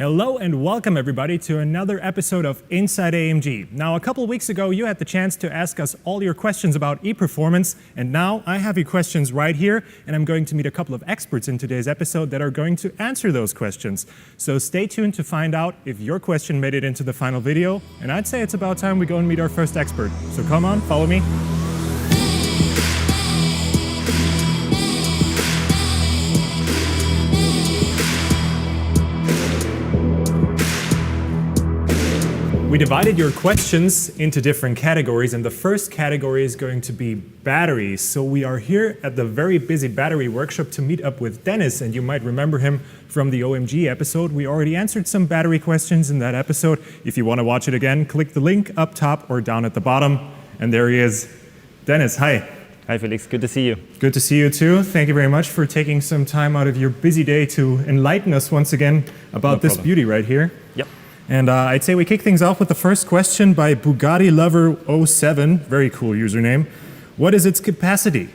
Hello and welcome everybody to another episode of Inside AMG. Now, a couple weeks ago, you had the chance to ask us all your questions about e-performance, and now I have your questions right here, and I'm going to meet a couple of experts in today's episode that are going to answer those questions. So stay tuned to find out if your question made it into the final video, and I'd say it's about time we go and meet our first expert. So come on, follow me. We divided your questions into different categories, and the first category is going to be batteries. So we are here at the very busy battery workshop to meet up with Denis, and you might remember him from the OMG episode. We already answered some battery questions in that episode. If you want to watch it again, click the link up top or down at the bottom, and there he is. Denis, hi. Hi Felix, good to see you. Good to see you too. Thank you very much for taking some time out of your busy day to enlighten us once again about this beauty right here. Yep. And I'd say we kick things off with the first question by Bugatti Lover 07, very cool username. What is its capacity?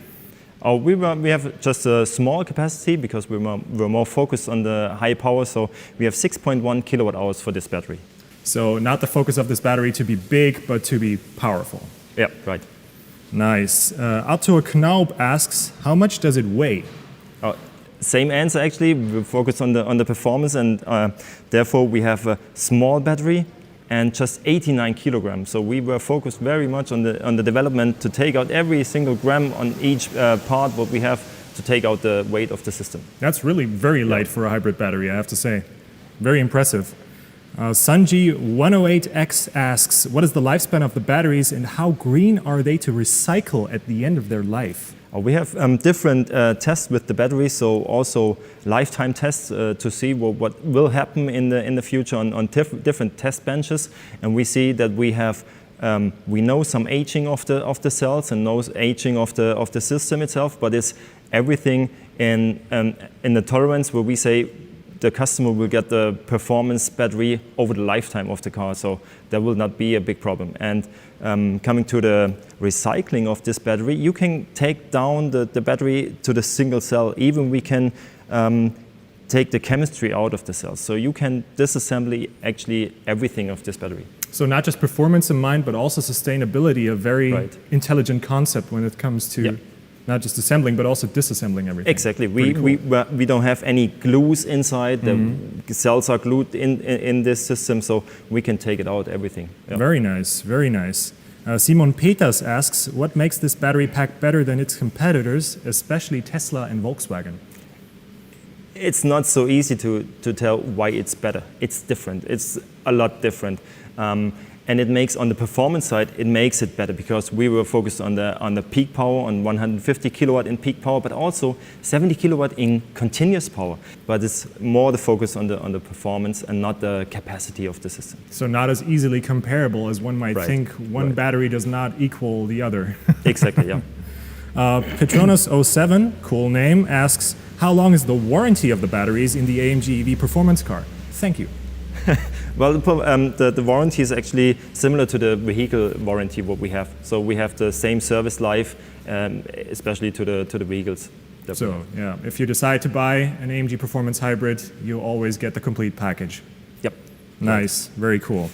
We have just a small capacity because we're more focused on the high power, so we have 6.1 kilowatt hours for this battery. So not the focus of this battery to be big, but to be powerful. Yeah, right. Nice. Arthur Knaub asks, how much does it weigh? Same answer actually. We focus on the performance, and therefore we have a small battery and just 89 kilograms. So we were focused very much on the development to take out every single gram on each part what we have to take out the weight of the system. That's really very light for a hybrid battery, I have to say. Very impressive. Sanji108X asks, what is the lifespan of the batteries and how green are they to recycle at the end of their life? We have different tests with the battery, so also lifetime tests to see what will happen in the future on different test benches, and we see that we know some aging of the cells and no aging of the system itself, but it's everything in the tolerance where we say the customer will get the performance battery over the lifetime of the car, so there will not be a big problem. And coming to the recycling of this battery, you can take down the battery to the single cell. Even we can take the chemistry out of the cells, so you can disassemble actually everything of this battery. So not just performance in mind, but also sustainability, a very intelligent concept when it comes to not just assembling, but also disassembling everything. Exactly. We don't have any glues inside. The cells are glued in this system, so we can take it out, everything. Yeah. Very nice, very nice. Simon Peters asks, what makes this battery pack better than its competitors, especially Tesla and Volkswagen? It's not so easy to tell why it's better. It's different. It's a lot different. And it makes, on the performance side, it makes it better because we were focused on the peak power, on 150 kilowatt in peak power, but also 70 kilowatt in continuous power. But it's more the focus on the performance and not the capacity of the system. So not as easily comparable as one might think. One battery does not equal the other. Exactly, yeah. Petronas07, cool name, asks, how long is the warranty of the batteries in the AMG EV performance car? Thank you. Well, the warranty is actually similar to the vehicle warranty what we have. So we have the same service life, especially to the vehicles. So yeah, if you decide to buy an AMG Performance Hybrid, you always get the complete package. Yep. Nice, very cool.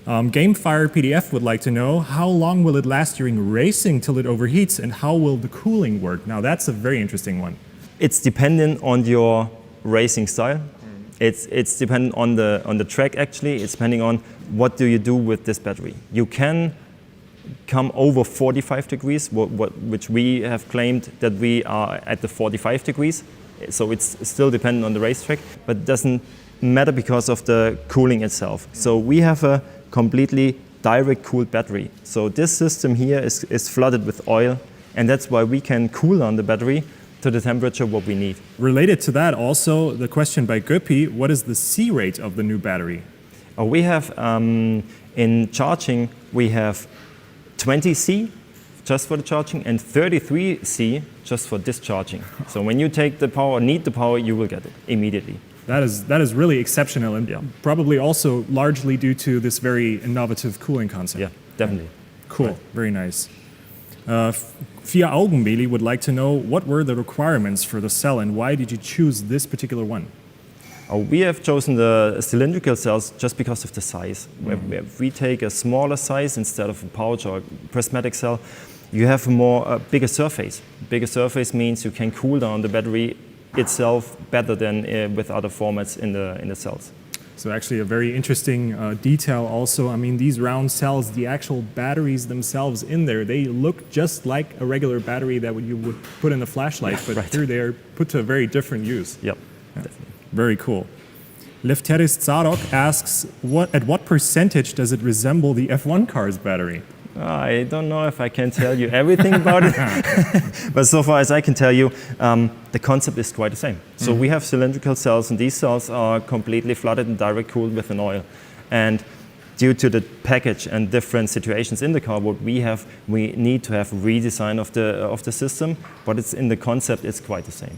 Gamefire PDF would like to know, how long will it last during racing till it overheats, and how will the cooling work? Now that's a very interesting one. It's dependent on your racing style. It's dependent on the track actually. It's depending on what do you do with this battery. You can come over 45 degrees, which we have claimed that we are at the 45 degrees. So it's still dependent on the racetrack, but it doesn't matter because of the cooling itself. So we have a completely direct cooled battery. So this system here is flooded with oil, and that's why we can cool down the battery to the temperature what we need. Related to that also, the question by Göppi, what is the C rate of the new battery? We have, in charging, we have 20 C just for the charging and 33 C just for discharging. So when you take the power, need the power, you will get it immediately. That is really exceptional, and probably also largely due to this very innovative cooling concept. Yeah, definitely. Cool, right. Very nice. Vier Augenbeli would like to know, what were the requirements for the cell and why did you choose this particular one? We have chosen the cylindrical cells just because of the size. If we take a smaller size instead of a pouch or prismatic cell, you have a bigger surface. Bigger surface means you can cool down the battery itself better than with other formats in the cells. So actually a very interesting detail also. I mean, these round cells, the actual batteries themselves in there, they look just like a regular battery that you would put in a flashlight, but right. here they are put to a very different use. Yep. Yeah. Very cool. Lefteris Tsarok asks, at what percentage does it resemble the F1 car's battery? I don't know if I can tell you everything about it, but so far as I can tell you, the concept is quite the same. So we have cylindrical cells, and these cells are completely flooded and direct cooled with an oil. And due to the package and different situations in the car, what we need to have redesign of the system, but it's in the concept, it's quite the same.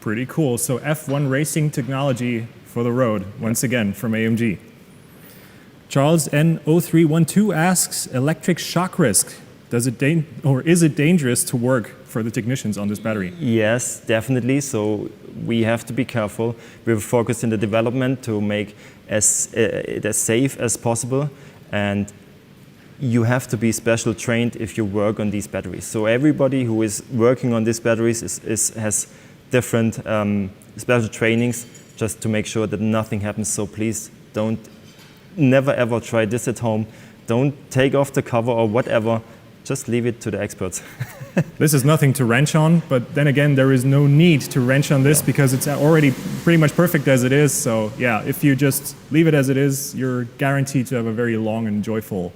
Pretty cool. So F1 racing technology for the road, once again, from AMG. Charles N0312 asks, electric shock risk, is it dangerous to work for the technicians on this battery? Yes, definitely. So we have to be careful. We're focused in the development to make it as safe as possible, and you have to be special trained if you work on these batteries. So everybody who is working on these batteries has different special trainings just to make sure that nothing happens. So please never ever try this at home. Don't take off the cover or whatever. Just leave it to the experts. This is nothing to wrench on, but then again, there is no need to wrench on this because it's already pretty much perfect as it is. So yeah, if you just leave it as it is, you're guaranteed to have a very long and joyful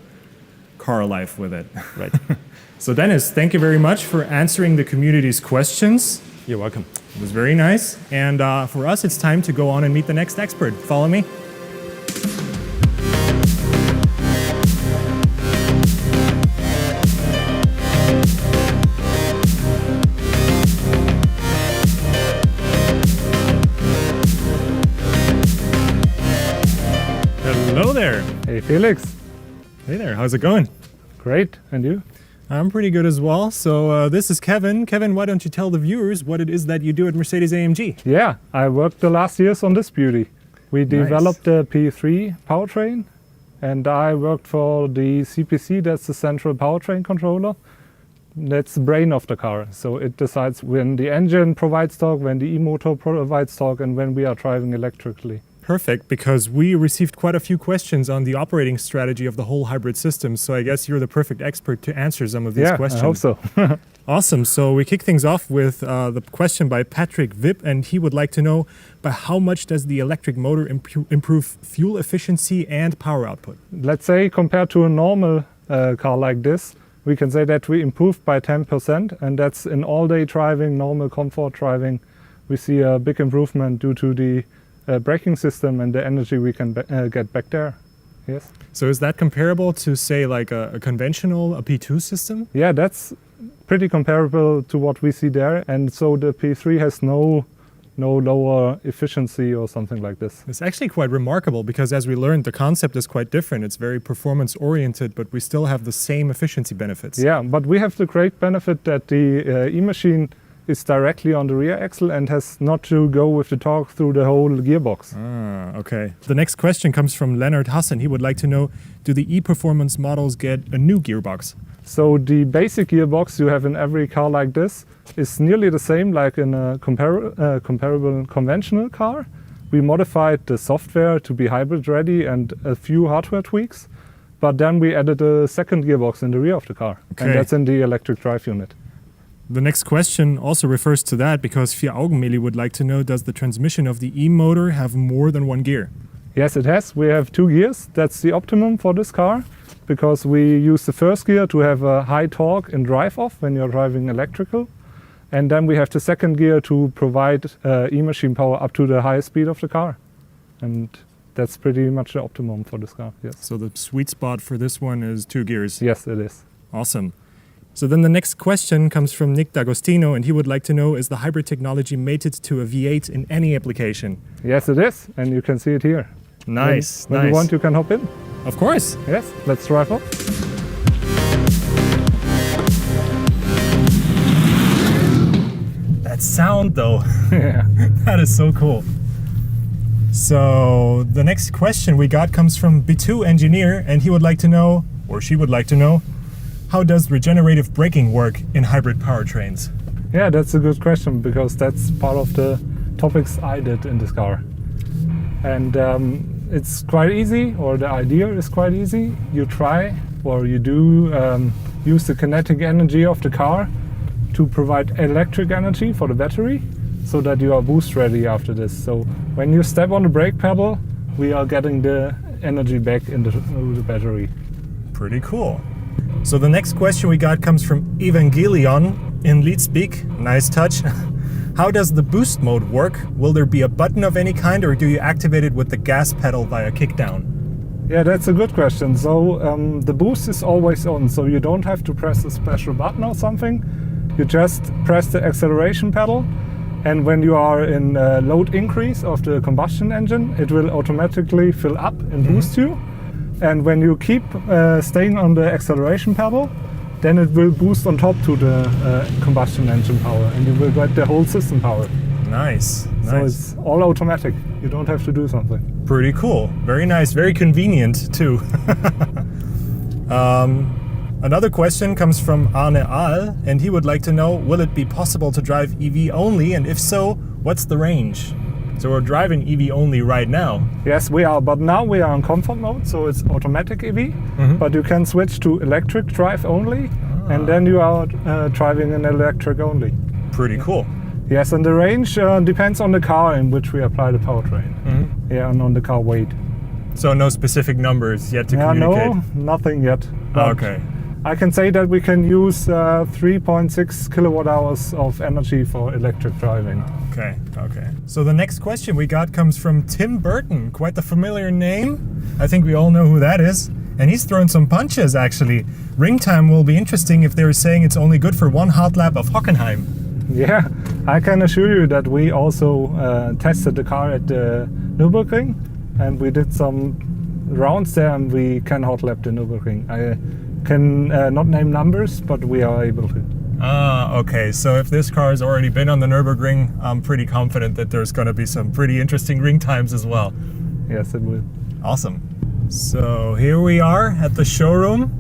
car life with it. Right. So Denis, thank you very much for answering the community's questions. You're welcome. It was very nice. And for us, it's time to go on and meet the next expert. Follow me. Hello there. Hey Felix. Hey there, how's it going? Great, and you? I'm pretty good as well. So this is Kevin. Kevin, why don't you tell the viewers what it is that you do at Mercedes-AMG? Yeah, I worked the last years on this beauty. We developed the P3 powertrain, and I worked for the CPC, that's the central powertrain controller. That's the brain of the car. So it decides when the engine provides torque, when the e-motor provides torque, and when we are driving electrically. Perfect, because we received quite a few questions on the operating strategy of the whole hybrid system. So I guess you're the perfect expert to answer some of these questions. I hope so. Awesome. So we kick things off with the question by Patrick Vip, and he would like to know, by how much does the electric motor improve fuel efficiency and power output? Let's say compared to a normal car like this, we can say that we improved by 10%, and that's in all-day driving, normal comfort driving. We see a big improvement due to the braking system and the energy we can get back there. Yes. So is that comparable to, say, like a conventional, a P2 system? Yeah, that's pretty comparable to what we see there. And so the P3 has no lower efficiency or something like this. It's actually quite remarkable because, as we learned, the concept is quite different. It's very performance oriented, but we still have the same efficiency benefits. Yeah, but we have the great benefit that the e-machine is directly on the rear axle and has not to go with the torque through the whole gearbox. Ah, okay. The next question comes from Leonard Hassan. He would like to know, do the e-performance models get a new gearbox? So the basic gearbox you have in every car like this is nearly the same like in a comparable conventional car. We modified the software to be hybrid ready and a few hardware tweaks, but then we added a second gearbox in the rear of the car. Okay. And that's in the electric drive unit. The next question also refers to that because Vier Augenmeli would like to know, does the transmission of the e-motor have more than one gear? Yes, it has. We have 2 gears. That's the optimum for this car because we use the first gear to have a high torque in drive-off when you're driving electrical. And then we have the second gear to provide e-machine power up to the highest speed of the car. And that's pretty much the optimum for this car, yes. So the sweet spot for this one is 2 gears? Yes, it is. Awesome. So then the next question comes from Nick D'Agostino, and he would like to know, is the hybrid technology mated to a V8 in any application? Yes, it is, and you can see it here. Nice, When you want, you can hop in. Of course. Yes, let's drive up. That sound though, Yeah. that is so cool. So the next question we got comes from B2 engineer, and he would like to know, or she would like to know, how does regenerative braking work in hybrid powertrains? Yeah, that's a good question, because that's part of the topics I did in this car. And it's quite easy, or the idea is quite easy. You try, or you do use the kinetic energy of the car to provide electric energy for the battery, so that you are boost ready after this. So when you step on the brake pedal, we are getting the energy back into the battery. Pretty cool. So the next question we got comes from Evangelion in Leadspeak. Nice touch. How does the boost mode work? Will there be a button of any kind, or do you activate it with the gas pedal via kickdown? Yeah, that's a good question. So the boost is always on, so you don't have to press a special button or something. You just press the acceleration pedal, and when you are in load increase of the combustion engine, it will automatically fill up and boost you. And when you keep staying on the acceleration pedal, then it will boost on top to the combustion engine power, and you will get the whole system power. Nice. So it's all automatic. You don't have to do something. Pretty cool. Very nice. Very convenient too. Another question comes from Arne Aal, and he would like to know, will it be possible to drive EV only, and if so, what's the range? So we're driving EV only right now. Yes, we are, but now we are in comfort mode, so it's automatic EV, but you can switch to electric drive only, and then you are driving an electric only. Pretty cool. Yes, and the range depends on the car in which we apply the powertrain. Yeah, and on the car weight. So no specific numbers yet to communicate? No, nothing yet. Okay. I can say that we can use 3.6 kilowatt hours of energy for electric driving. Okay. So the next question we got comes from Tim Burton, quite the familiar name. I think we all know who that is. And he's thrown some punches, actually. Ring time will be interesting if they're saying it's only good for one hot lap of Hockenheim. Yeah, I can assure you that we also tested the car at the Nürburgring, and we did some rounds there, and we can hot lap the Nürburgring. I can not name numbers, but we are able to. Okay. So if this car has already been on the Nürburgring, I'm pretty confident that there's going to be some pretty interesting ring times as well. Yes, it will. Awesome. So here we are at the showroom.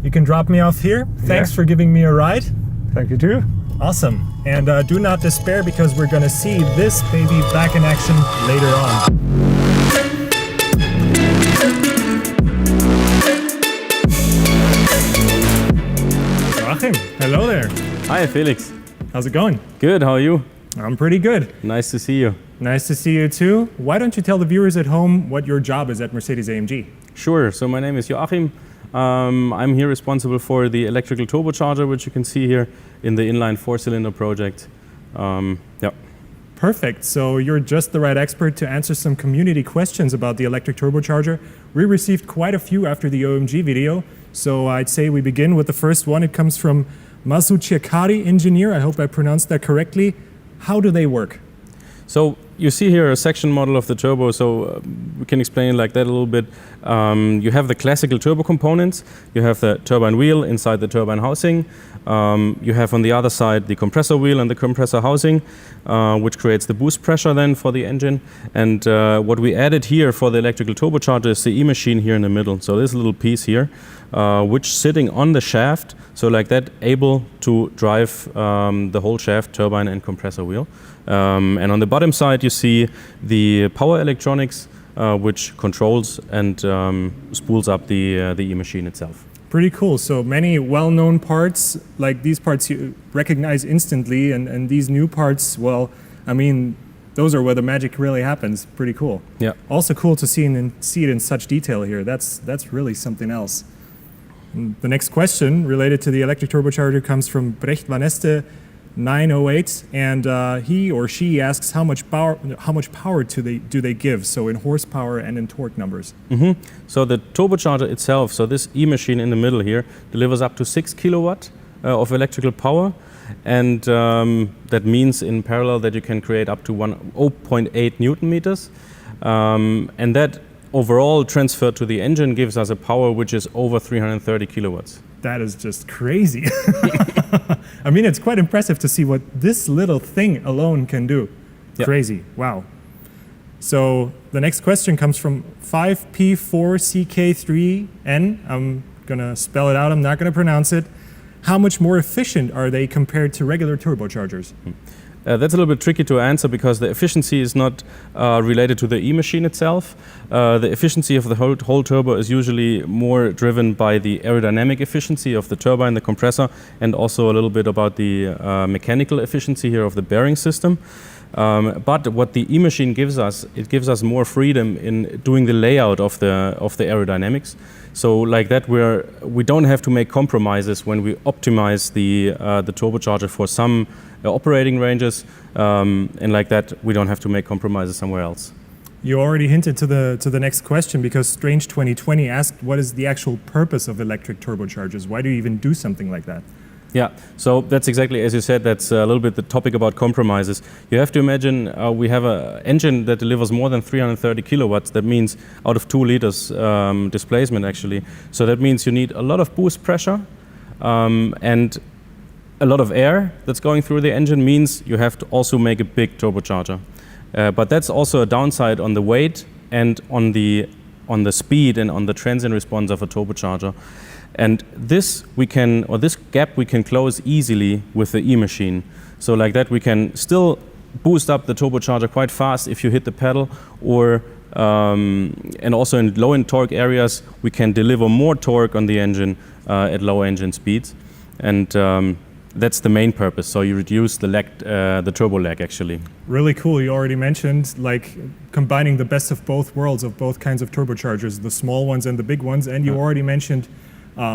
You can drop me off here. Thanks for giving me a ride. Thank you too. Awesome. And do not despair, because we're going to see this baby back in action later on. Joachim, hello there. Hi, Felix. How's it going? Good, how are you? I'm pretty good. Nice to see you. Nice to see you too. Why don't you tell the viewers at home what your job is at Mercedes-AMG? Sure, so my name is Joachim. I'm here responsible for the electrical turbocharger, which you can see here in the inline 4-cylinder project. Yeah. Perfect. So you're just the right expert to answer some community questions about the electric turbocharger. We received quite a few after the OMG video. So I'd say we begin with the first one. It comes from Masuchikari Engineer. I hope I pronounced that correctly. How do they work? So you see here a section model of the turbo, so we can explain it like that a little bit. You have the classical turbo components. You have the turbine wheel inside the turbine housing. You have on the other side the compressor wheel and the compressor housing, which creates the boost pressure then for the engine. And what we added here for the electrical turbocharger is the e-machine here in the middle. So this little piece here, which sitting on the shaft, so like that, able to drive the whole shaft, turbine and compressor wheel. And on the bottom side you see the power electronics, which controls and spools up the e-machine itself. Pretty cool. So many well-known parts, like these parts you recognize instantly, and these new parts, well, I mean, those are where the magic really happens. Pretty cool. Yeah. Also cool to see it in such detail here. That's really something else. And the next question related to the electric turbocharger comes from Brecht Van Este 908, and he or she asks how much power do they give, so in horsepower and in torque numbers. So the turbocharger itself, so this e-machine in the middle here, delivers up to 6 kilowatt of electrical power, and that means in parallel that you can create up to 0.8 Newton meters, and that overall transferred to the engine gives us a power which is over 330 kilowatts. That is just crazy. I mean, it's quite impressive to see what this little thing alone can do. Yeah. Crazy, wow. So the next question comes from 5P4CK3N. I'm gonna spell it out, I'm not gonna pronounce it. How much more efficient are they compared to regular turbochargers? That's a little bit tricky to answer because the efficiency is not related to the e-machine itself. The efficiency of the whole turbo is usually more driven by the aerodynamic efficiency of the turbine, the compressor, and also a little bit about the mechanical efficiency here of the bearing system. But what the e-machine gives us, it gives us more freedom in doing the layout of the aerodynamics. So like that, we don't have to make compromises when we optimize the turbocharger for some operating ranges, and like that, we don't have to make compromises somewhere else. You already hinted to the next question because Strange 2020 asked, what is the actual purpose of electric turbochargers? Why do you even do something like that? Yeah, so that's exactly as you said, that's a little bit the topic about compromises. You have to imagine we have an engine that delivers more than 330 kilowatts. That means out of 2 liters displacement actually. So that means you need a lot of boost pressure and a lot of air that's going through the engine means you have to also make a big turbocharger. But that's also a downside on the weight and on the speed and on the transient response of a turbocharger. And this gap we can close easily with the e-machine. So like that we can still boost up the turbocharger quite fast if you hit the pedal, or and also in low end torque areas we can deliver more torque on the engine at low engine speeds. And that's the main purpose. So you reduce the turbo lag actually. Really cool. You already mentioned like combining the best of both worlds of both kinds of turbochargers, the small ones and the big ones. And you already mentioned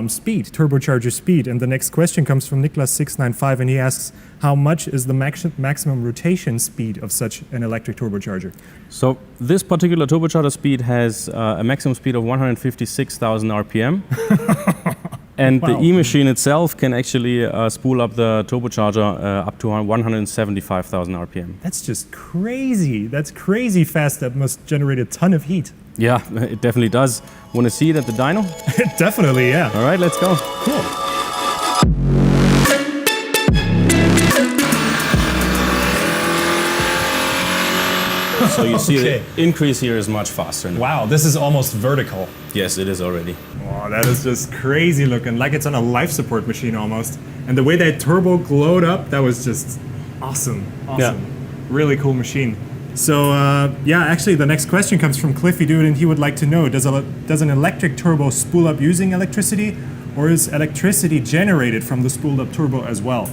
speed, turbocharger speed. And the next question comes from Niklas695 and he asks, how much is the maximum rotation speed of such an electric turbocharger? So this particular turbocharger speed has a maximum speed of 156,000 RPM. And wow. The e-machine itself can actually spool up the turbocharger up to 175,000 RPM. That's just crazy. That's crazy fast. That must generate a ton of heat. Yeah, it definitely does. Want to see it at the dyno? Definitely, yeah. All right, let's go. Cool. So you see the increase here is much faster now. Wow, this is almost vertical. Yes, it is already. Wow, that is just crazy looking, like it's on a life support machine almost. And the way that turbo glowed up, that was just awesome. Awesome. Yeah. Really cool machine. So yeah, actually the next question comes from Cliffy Dude and he would like to know, does an electric turbo spool up using electricity, or is electricity generated from the spooled up turbo as well?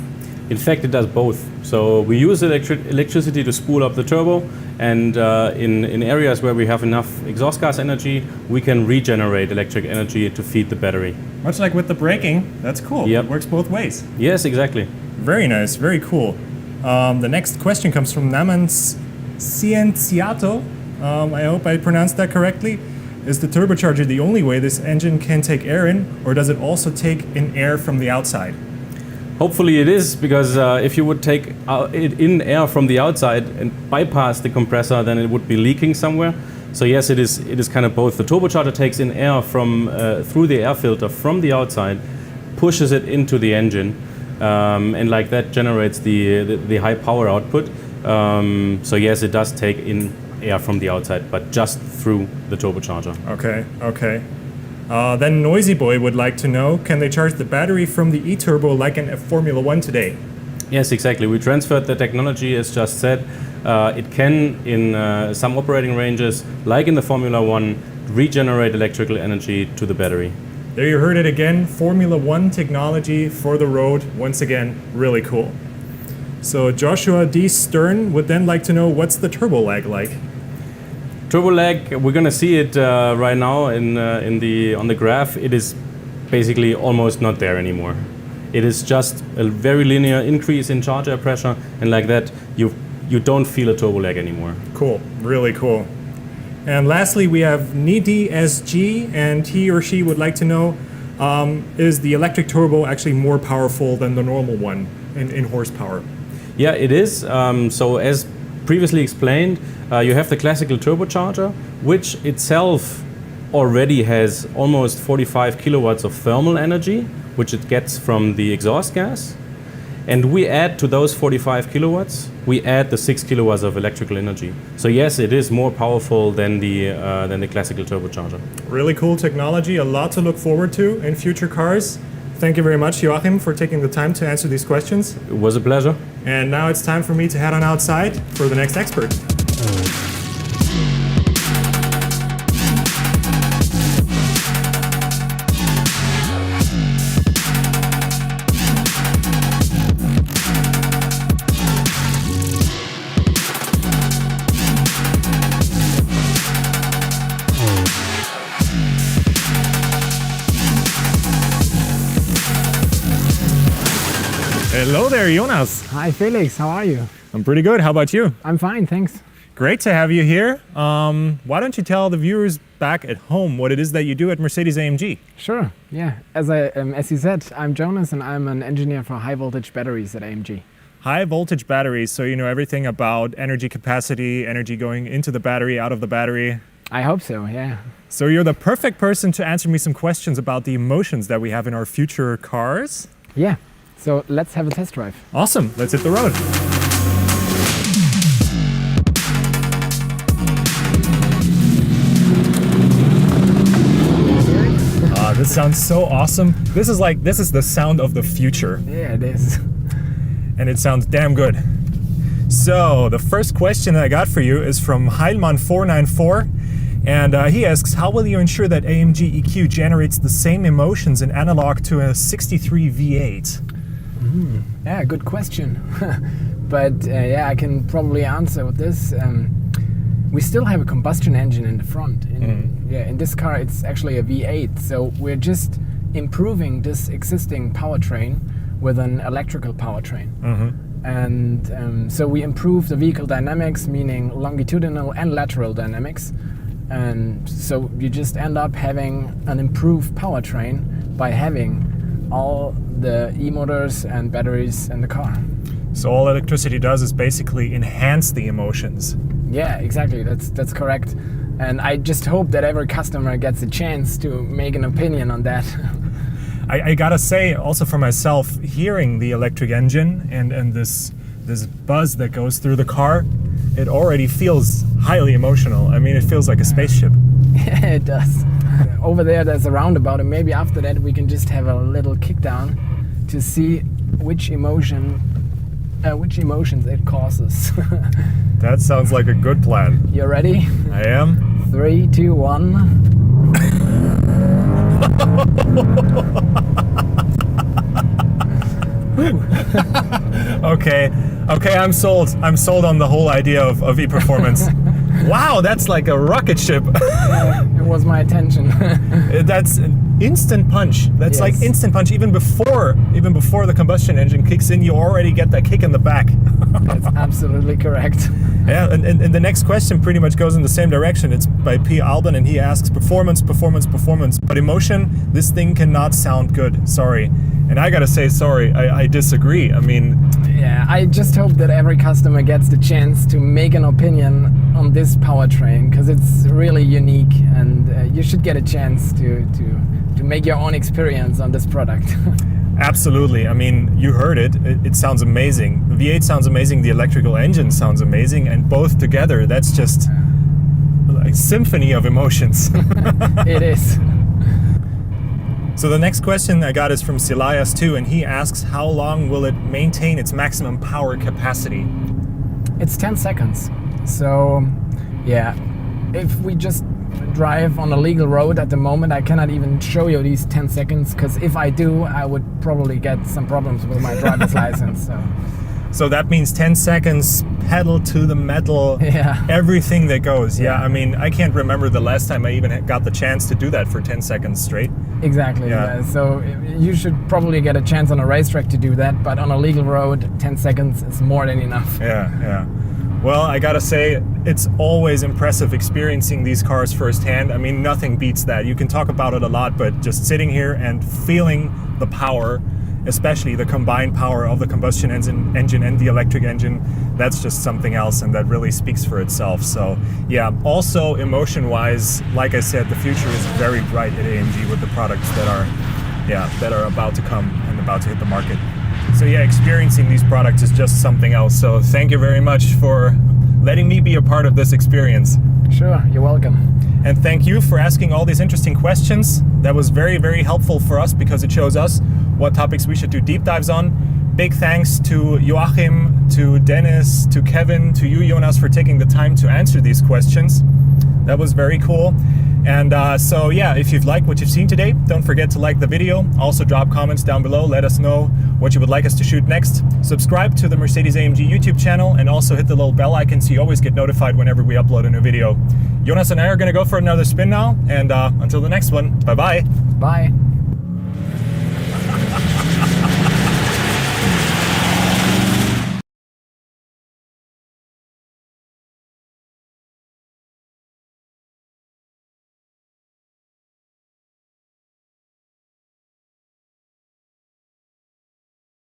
In fact, it does both. So we use electricity to spool up the turbo, and in areas where we have enough exhaust gas energy, we can regenerate electric energy to feed the battery. Much like with the braking, that's cool. Yep. It works both ways. Yes, exactly. Very nice, very cool. The next question comes from Naman Cienciato. I hope I pronounced that correctly. Is the turbocharger the only way this engine can take air in, or does it also take in air from the outside? Hopefully it is, because if you would take it in air from the outside and bypass the compressor, then it would be leaking somewhere. So yes, it is kind of both. The turbocharger takes in air from through the air filter from the outside, pushes it into the engine, and like that generates the high power output. So yes, it does take in air from the outside, but just through the turbocharger. Okay, okay. Then Noisy Boy would like to know, can they charge the battery from the e-turbo like in a Formula 1 today? Yes, exactly. We transferred the technology, as just said. It can, in some operating ranges, like in the Formula 1, regenerate electrical energy to the battery. There you heard it again, Formula 1 technology for the road. Once again, really cool. So Joshua D. Stern would then like to know, what's the turbo lag like? Turbo lag, we're going to see it right now on the graph. It is basically almost not there anymore. It is just a very linear increase in charge air pressure, and like that you don't feel a turbo lag anymore. Cool, really cool. And lastly, we have NidiSG, and he or she would like to know, is the electric turbo actually more powerful than the normal one in horsepower? Yeah, it is. So as previously explained, you have the classical turbocharger, which itself already has almost 45 kilowatts of thermal energy, which it gets from the exhaust gas. And we add to those 45 kilowatts, we add the 6 kilowatts of electrical energy. So yes, it is more powerful than the classical turbocharger. Really cool technology, a lot to look forward to in future cars. Thank you very much, Joachim, for taking the time to answer these questions. It was a pleasure. And now it's time for me to head on outside for the next expert. Hello there, Jonas. Hi Felix, how are you? I'm pretty good. How about you? I'm fine, thanks. Great to have you here. Why don't you tell the viewers back at home what it is that you do at Mercedes-AMG? Sure, yeah. As you said, I'm Jonas and I'm an engineer for high voltage batteries at AMG. High voltage batteries, so you know everything about energy capacity, energy going into the battery, out of the battery. I hope so, yeah. So you're the perfect person to answer me some questions about the emotions that we have in our future cars. Yeah, so let's have a test drive. Awesome, let's hit the road. This sounds so awesome. This is the sound of the future. Yeah, it is. And it sounds damn good. So the first question that I got for you is from Heilmann494, and he asks, how will you ensure that AMG EQ generates the same emotions in analog to a 63 V8? Yeah, good question. But yeah, I can probably answer with this. We still have a combustion engine in the front. In this car it's actually a V8, so we're just improving this existing powertrain with an electrical powertrain. And so we improve the vehicle dynamics, meaning longitudinal and lateral dynamics. And so you just end up having an improved powertrain by having all the e-motors and batteries in the car. So all electricity does is basically enhance the emotions. Yeah, exactly, that's correct. And I just hope that every customer gets a chance to make an opinion on that. I gotta say, also for myself, hearing the electric engine and this buzz that goes through the car, it already feels highly emotional. I mean, it feels like a spaceship. Yeah, it does. Over there's a roundabout, and maybe after that we can just have a little kick down to see which emotions it causes. That sounds like a good plan. You ready? I am. 3, 2, 1. Okay, I'm sold. I'm sold on the whole idea of e-performance. Wow, that's like a rocket ship. It was my attention. That's an instant punch. That's like instant punch. Even before the combustion engine kicks in, you already get that kick in the back. That's absolutely correct. Yeah, and the next question pretty much goes in the same direction. It's by P. Alban, and he asks, performance, but emotion, this thing cannot sound good. Sorry. And I gotta say, sorry, I disagree. I mean... Yeah, I just hope that every customer gets the chance to make an opinion on this powertrain, because it's really unique, and you should get a chance to make your own experience on this product. Absolutely. I mean, you heard it. It sounds amazing. The V8 sounds amazing. The electrical engine sounds amazing. And both together, that's just a symphony of emotions. It is. So the next question I got is from Silayas too, and he asks, how long will it maintain its maximum power capacity? It's 10 seconds. So, yeah, if we just drive on a legal road at the moment, I cannot even show you these 10 seconds, because if I do, I would probably get some problems with my driver's license. So that means 10 seconds, pedal to the metal, everything that goes. Yeah, I mean, I can't remember the last time I even got the chance to do that for 10 seconds straight. Exactly, yeah. So you should probably get a chance on a racetrack to do that, but on a legal road, 10 seconds is more than enough. Yeah. Well, I gotta say, it's always impressive experiencing these cars firsthand. I mean, nothing beats that. You can talk about it a lot, but just sitting here and feeling the power, especially the combined power of the combustion engine and the electric engine, that's just something else, and that really speaks for itself. So yeah, also emotion-wise, like I said, the future is very bright at AMG with the products that are about to come and about to hit the market. So yeah, experiencing these products is just something else. So thank you very much for letting me be a part of this experience. Sure, you're welcome. And thank you for asking all these interesting questions. That was very, very helpful for us because it shows us what topics we should do deep dives on. Big thanks to Joachim, to Denis, to Kevin, to you, Jonas, for taking the time to answer these questions. That was very cool. And so yeah, if you've liked what you've seen today, don't forget to like the video. Also drop comments down below. Let us know what you would like us to shoot next. Subscribe to the Mercedes-AMG YouTube channel and also hit the little bell icon so you always get notified whenever we upload a new video. Jonas and I are going to go for another spin now. And until the next one, bye-bye. Bye.